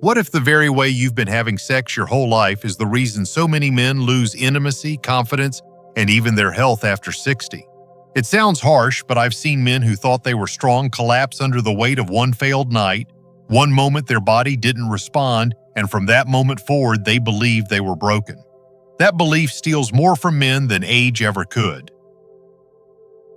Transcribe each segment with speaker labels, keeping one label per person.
Speaker 1: What if the very way you've been having sex your whole life is the reason so many men lose intimacy, confidence, and even their health after 60? It sounds harsh, but I've seen men who thought they were strong collapse under the weight of one failed night. One moment their body didn't respond, and from that moment forward they believed they were broken. That belief steals more from men than age ever could.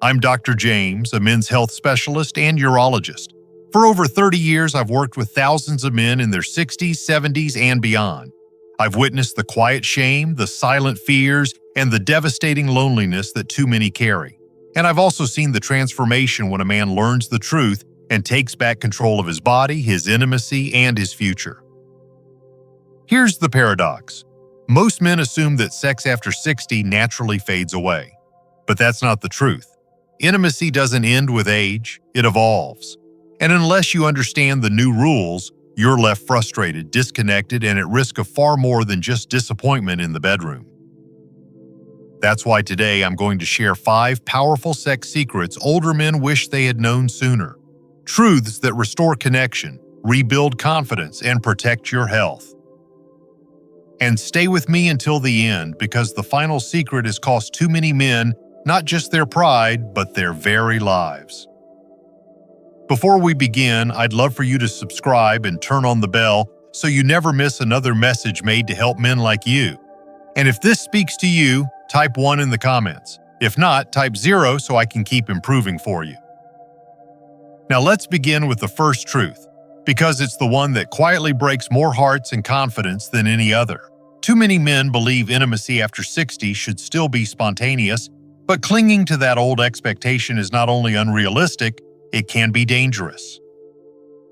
Speaker 1: I'm Dr. James, a men's health specialist and urologist. For over 30 years, I've worked with thousands of men in their 60s, 70s, and beyond. I've witnessed the quiet shame, the silent fears, and the devastating loneliness that too many carry. And I've also seen the transformation when a man learns the truth and takes back control of his body, his intimacy, and his future. Here's the paradox. Most men assume that sex after 60 naturally fades away. But that's not the truth. Intimacy doesn't end with age, it evolves. And unless you understand the new rules, you're left frustrated, disconnected, and at risk of far more than just disappointment in the bedroom. That's why today I'm going to share 5 powerful sex secrets older men wish they had known sooner. Truths that restore connection, rebuild confidence, and protect your health. And stay with me until the end, because the final secret has cost too many men not just their pride, but their very lives. Before we begin, I'd love for you to subscribe and turn on the bell so you never miss another message made to help men like you. And if this speaks to you, type 1 in the comments. If not, type 0 so I can keep improving for you. Now let's begin with the first truth, because it's the one that quietly breaks more hearts and confidence than any other. Too many men believe intimacy after 60 should still be spontaneous, but clinging to that old expectation is not only unrealistic, it can be dangerous.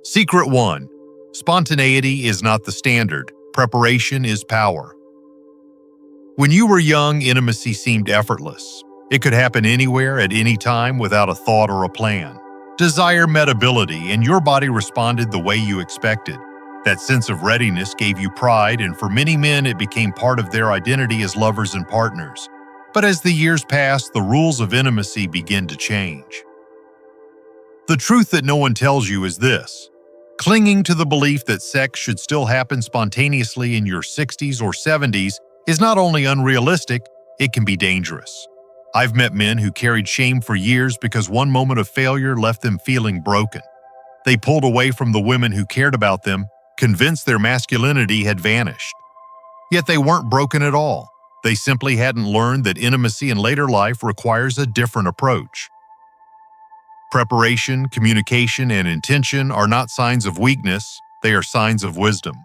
Speaker 1: Secret 1. Spontaneity is not the standard. Preparation is power. When you were young, intimacy seemed effortless. It could happen anywhere, at any time, without a thought or a plan. Desire met ability, and your body responded the way you expected. That sense of readiness gave you pride, and for many men, it became part of their identity as lovers and partners. But as the years passed, the rules of intimacy begin to change. The truth that no one tells you is this. Clinging to the belief that sex should still happen spontaneously in your 60s or 70s is not only unrealistic, it can be dangerous. I've met men who carried shame for years because one moment of failure left them feeling broken. They pulled away from the women who cared about them, convinced their masculinity had vanished. Yet they weren't broken at all. They simply hadn't learned that intimacy in later life requires a different approach. Preparation, communication, and intention are not signs of weakness, they are signs of wisdom.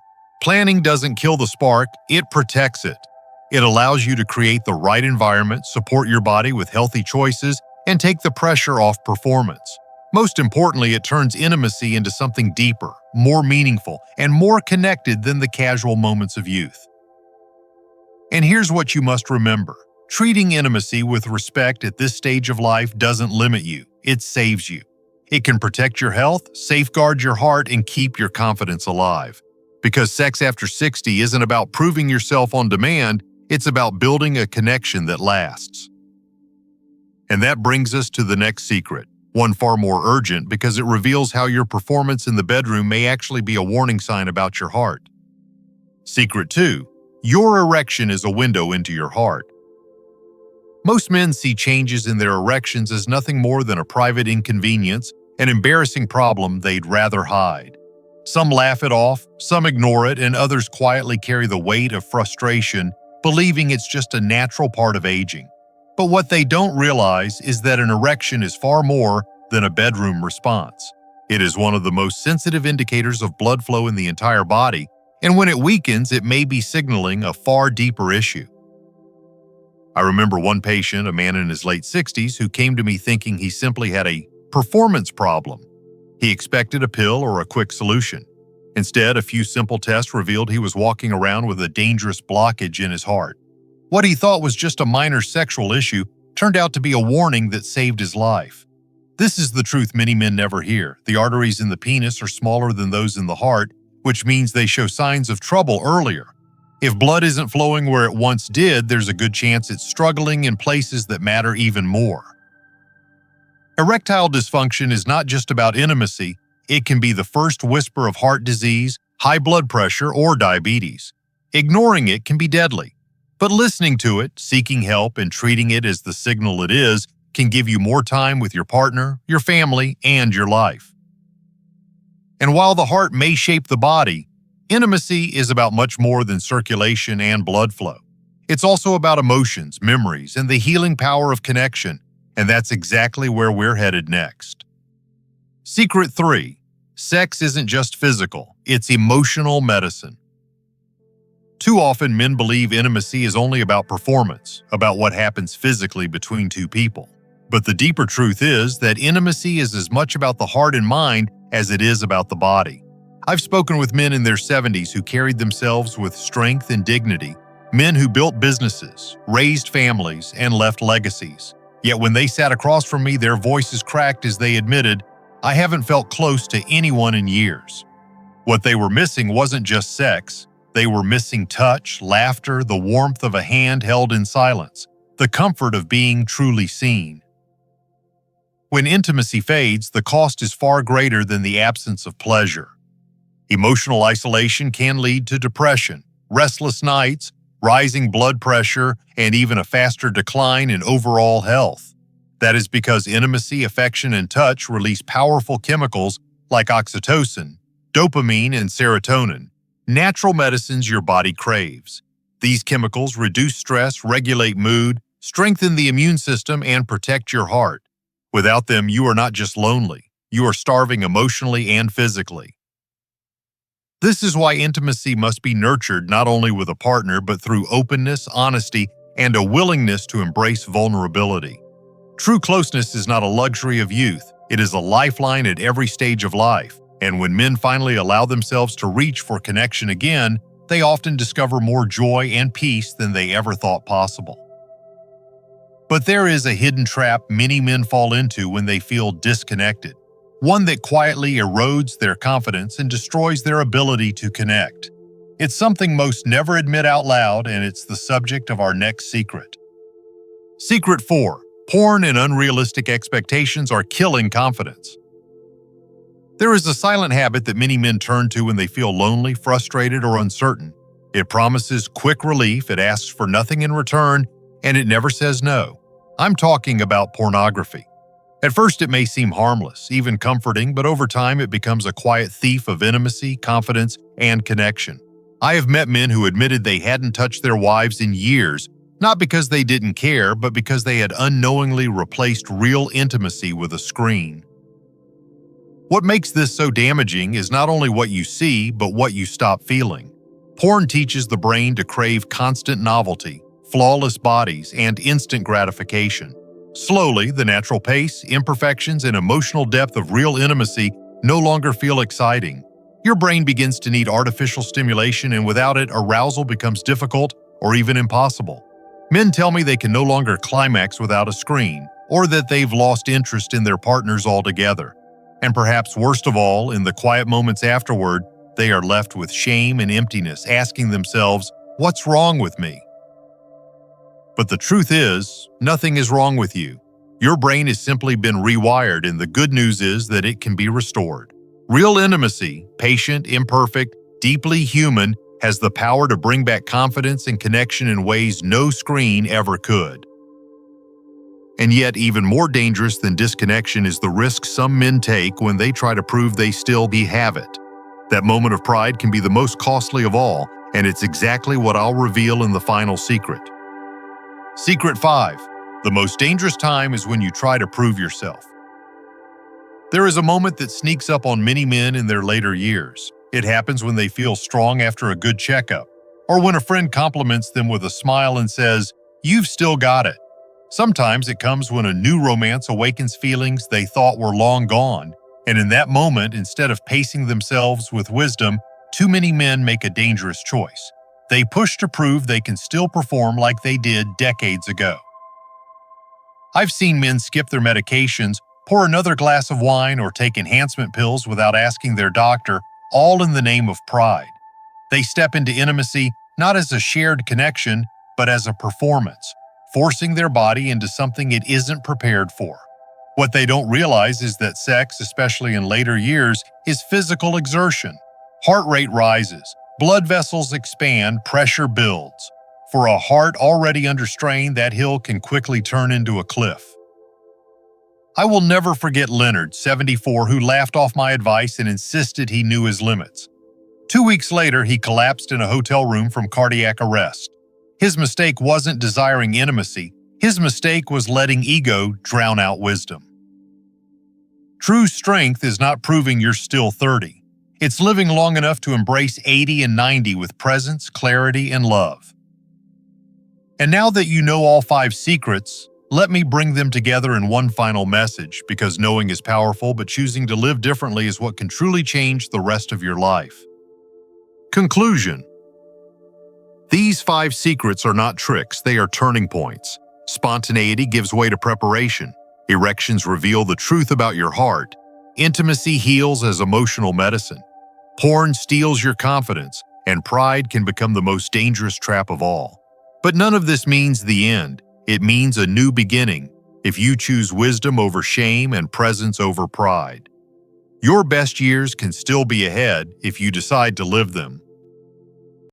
Speaker 1: Planning doesn't kill the spark, it protects it. It allows you to create the right environment, support your body with healthy choices, and take the pressure off performance. Most importantly, it turns intimacy into something deeper, more meaningful, and more connected than the casual moments of youth. And here's what you must remember. Treating intimacy with respect at this stage of life doesn't limit you, it saves you. It can protect your health, safeguard your heart, and keep your confidence alive. Because sex after 60 isn't about proving yourself on demand, it's about building a connection that lasts. And that brings us to the next secret, one far more urgent because it reveals how your performance in the bedroom may actually be a warning sign about your heart. Secret 2. Your erection is a window into your heart. Most men see changes in their erections as nothing more than a private inconvenience, an embarrassing problem they'd rather hide. Some laugh it off, some ignore it, and others quietly carry the weight of frustration, believing it's just a natural part of aging. But what they don't realize is that an erection is far more than a bedroom response. It is one of the most sensitive indicators of blood flow in the entire body, and when it weakens, it may be signaling a far deeper issue. I remember one patient, a man in his late 60s, who came to me thinking he simply had a performance problem. He expected a pill or a quick solution. Instead, a few simple tests revealed he was walking around with a dangerous blockage in his heart. What he thought was just a minor sexual issue turned out to be a warning that saved his life. This is the truth many men never hear. The arteries in the penis are smaller than those in the heart, which means they show signs of trouble earlier. If blood isn't flowing where it once did, there's a good chance it's struggling in places that matter even more. Erectile dysfunction is not just about intimacy, it can be the first whisper of heart disease, high blood pressure, or diabetes. Ignoring it can be deadly, but listening to it, seeking help, and treating it as the signal it is can give you more time with your partner, your family, and your life. And while the heart may shape the body, intimacy is about much more than circulation and blood flow. It's also about emotions, memories, and the healing power of connection, and that's exactly where we're headed next. Secret 3. Sex isn't just physical, it's emotional medicine. Too often, men believe intimacy is only about performance, about what happens physically between two people. But the deeper truth is that intimacy is as much about the heart and mind as it is about the body. I've spoken with men in their 70s who carried themselves with strength and dignity, men who built businesses, raised families, and left legacies. Yet when they sat across from me, their voices cracked as they admitted, "I haven't felt close to anyone in years." What they were missing wasn't just sex. They were missing touch, laughter, the warmth of a hand held in silence, the comfort of being truly seen. When intimacy fades, the cost is far greater than the absence of pleasure. Emotional isolation can lead to depression, restless nights, rising blood pressure, and even a faster decline in overall health. That is because intimacy, affection, and touch release powerful chemicals like oxytocin, dopamine, and serotonin, natural medicines your body craves. These chemicals reduce stress, regulate mood, strengthen the immune system, and protect your heart. Without them, you are not just lonely, you are starving emotionally and physically. This is why intimacy must be nurtured not only with a partner, but through openness, honesty, and a willingness to embrace vulnerability. True closeness is not a luxury of youth, it is a lifeline at every stage of life. And when men finally allow themselves to reach for connection again, they often discover more joy and peace than they ever thought possible. But there is a hidden trap many men fall into when they feel disconnected, one that quietly erodes their confidence and destroys their ability to connect. It's something most never admit out loud, and it's the subject of our next secret. Secret 4. Porn and unrealistic expectations are killing confidence. There is a silent habit that many men turn to when they feel lonely, frustrated, or uncertain. It promises quick relief, it asks for nothing in return, and it never says no. I'm talking about pornography. At first it may seem harmless, even comforting, but over time it becomes a quiet thief of intimacy, confidence, and connection. I have met men who admitted they hadn't touched their wives in years, not because they didn't care, but because they had unknowingly replaced real intimacy with a screen. What makes this so damaging is not only what you see, but what you stop feeling. Porn teaches the brain to crave constant novelty, flawless bodies, and instant gratification. Slowly, the natural pace, imperfections, and emotional depth of real intimacy no longer feel exciting. Your brain begins to need artificial stimulation, and without it, arousal becomes difficult or even impossible. Men tell me they can no longer climax without a screen, or that they've lost interest in their partners altogether. And perhaps worst of all, in the quiet moments afterward, they are left with shame and emptiness, asking themselves, "What's wrong with me?" But the truth is, nothing is wrong with you. Your brain has simply been rewired, and the good news is that it can be restored. Real intimacy, patient, imperfect, deeply human, has the power to bring back confidence and connection in ways no screen ever could. And yet, even more dangerous than disconnection is the risk some men take when they try to prove they still have it. That moment of pride can be the most costly of all, and it's exactly what I'll reveal in the final secret. Secret 5. The most dangerous time is when you try to prove yourself. There is a moment that sneaks up on many men in their later years. It happens when they feel strong after a good checkup, or when a friend compliments them with a smile and says, "You've still got it." Sometimes it comes when a new romance awakens feelings they thought were long gone, and in that moment, instead of pacing themselves with wisdom, too many men make a dangerous choice. They push to prove they can still perform like they did decades ago. I've seen men skip their medications, pour another glass of wine, or take enhancement pills without asking their doctor, all in the name of pride. They step into intimacy not as a shared connection, but as a performance, forcing their body into something it isn't prepared for. What they don't realize is that sex, especially in later years, is physical exertion. Heart rate rises, blood vessels expand, pressure builds. For a heart already under strain, that hill can quickly turn into a cliff. I will never forget Leonard, 74, who laughed off my advice and insisted he knew his limits. 2 weeks later, he collapsed in a hotel room from cardiac arrest. His mistake wasn't desiring intimacy. His mistake was letting ego drown out wisdom. True strength is not proving you're still 30. It's living long enough to embrace 80 and 90 with presence, clarity, and love. And now that you know all 5 secrets, let me bring them together in one final message, because knowing is powerful, but choosing to live differently is what can truly change the rest of your life. Conclusion. These 5 secrets are not tricks, they are turning points. Spontaneity gives way to preparation. Erections reveal the truth about your heart. Intimacy heals as emotional medicine. Porn steals your confidence, and pride can become the most dangerous trap of all. But none of this means the end. It means a new beginning, if you choose wisdom over shame and presence over pride. Your best years can still be ahead if you decide to live them.